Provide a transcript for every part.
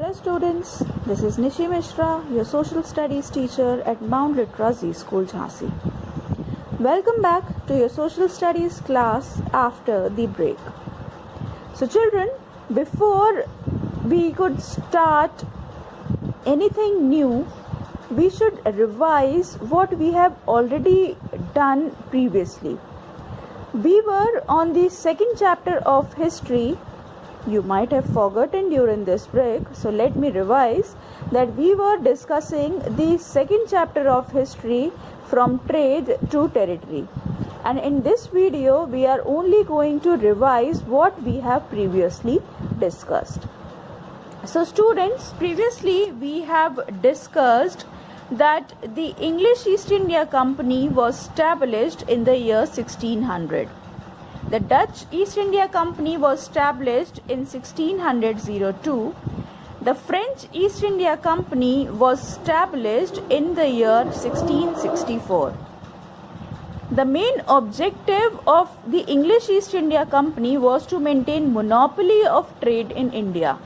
Hello students, this is Nishi Mishra, your social studies teacher at Mount Literacy School, Jhansi. Welcome back to your social studies class after the break. So children, before we could start anything new, we should revise what we have already done previously. We were on the second chapter of history. You might have forgotten during this break, so let me revise that we were discussing the second chapter of history from trade to territory. And in this video, we are only going to revise what we have previously discussed. So students, previously we have discussed that the English East India Company was established in the year 1600. The Dutch East India Company was established in 1602. The French East India Company was established in the year 1664. The main objective of the English East India Company was to maintain monopoly of trade in India.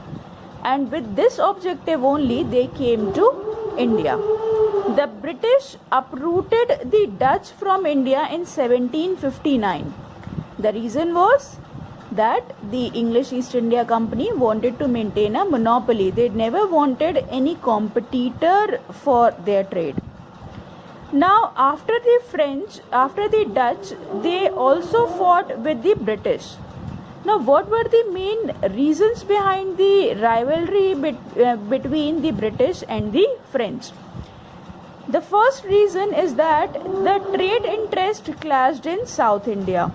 And with this objective only, they came to India. The British uprooted the Dutch from India in 1759. The reason was that the English East India Company wanted to maintain a monopoly. They never wanted any competitor for their trade. Now, after the Dutch, they also fought with the British. Now, what were the main reasons behind the rivalry between the British and the French? The first reason is that the trade interest clashed in South India.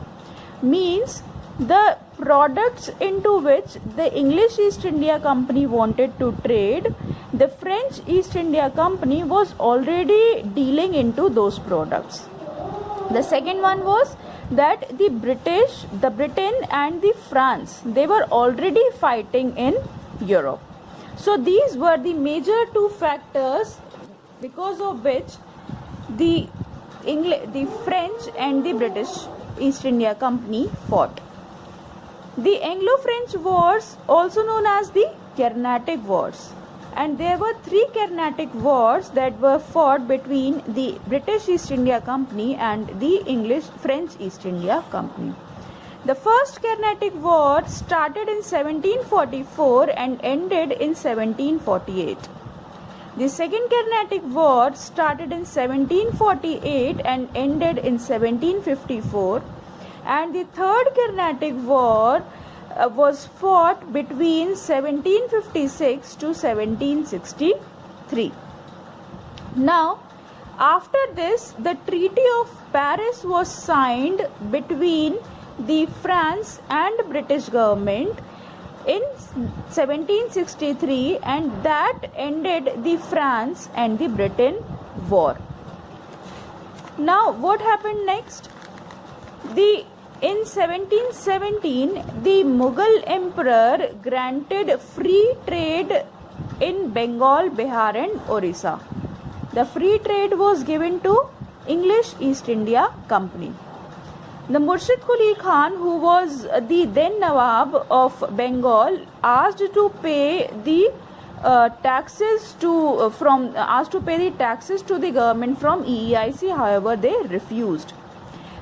Means the products into which the English East India Company wanted to trade, the French East India Company was already dealing into those products. The second one was that the Britain and the France, they were already fighting in Europe. So these were the major two factors because of which the French and the British East India Company fought. The Anglo-French Wars, also known as the Carnatic Wars, and there were three Carnatic Wars that were fought between the British East India Company and the French East India Company. The first Carnatic War started in 1744 and ended in 1748. The second Carnatic War started in 1748 and ended in 1754, and the third Carnatic War was fought between 1756 to 1763. Now, after this, the Treaty of Paris was signed between the France and British government in 1763, and that ended the France and the Britain war. Now what happened next? In 1717, the Mughal emperor granted free trade in Bengal, Bihar and Orissa. The free trade was given to English East India Company. The Murshid Quli Khan, who was the then Nawab of Bengal, asked to pay the taxes to the government from EEIC. However, they refused.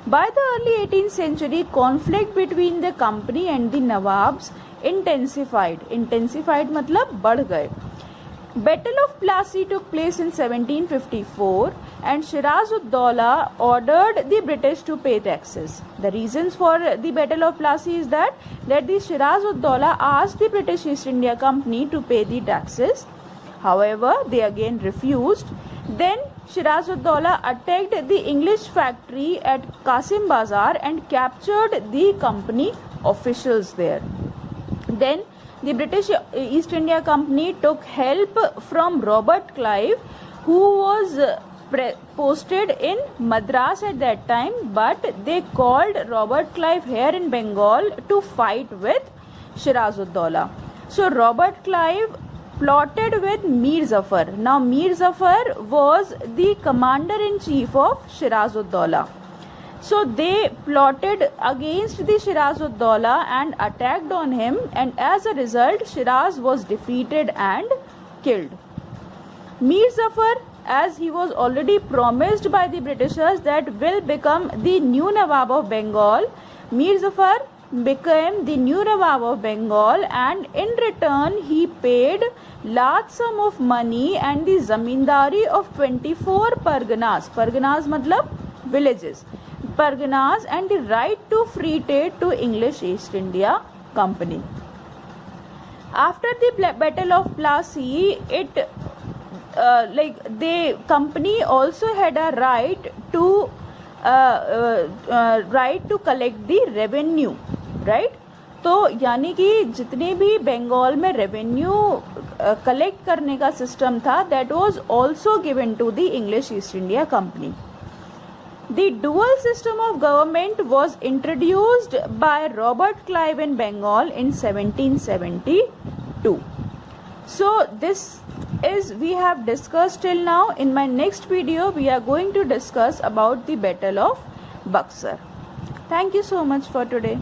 By the early 18th century, conflict between the company and the Nawabs intensified. Intensified matlab बढ़ गए. Battle of Plassey took place in 1754, and Shiraz-ud-Dawla ordered the British to pay taxes. The reasons for the Battle of Plassey is that the Shiraz-ud-Dawla asked the British East India Company to pay the taxes. However, they again refused. Then Shiraz-ud-Dawla attacked the English factory at Qasim Bazar and captured the company officials there. Then the British East India Company took help from Robert Clive, who was posted in Madras at that time, but they called Robert Clive here in Bengal to fight with Shiraz-ud-Dawla. So Robert Clive plotted with Mir Zafar. Now Mir Zafar was the commander-in-chief of Shiraz-ud-Dawla. So they plotted against the Shiraz-ud-Dawla and attacked on him, and as a result Shiraz was defeated and killed. Mir Zafar, as he was already promised by the Britishers that will become the new Nawab of Bengal, Mir Zafar became the new Nawab of Bengal, and in return he paid large sum of money and the zamindari of 24 parganas. Parganas matlab villages. Parganas and the right to free trade to English East India Company. After the Battle of Plassey, the company also had a right to collect the revenue, right? तो यानी कि जितने भी बंगाल में revenue collect करने का system था, that was also given to the English East India Company. The dual system of government was introduced by Robert Clive in Bengal in 1772. So this is we have discussed till now. In my next video we are going to discuss about the Battle of Buxar. Thank you so much for today.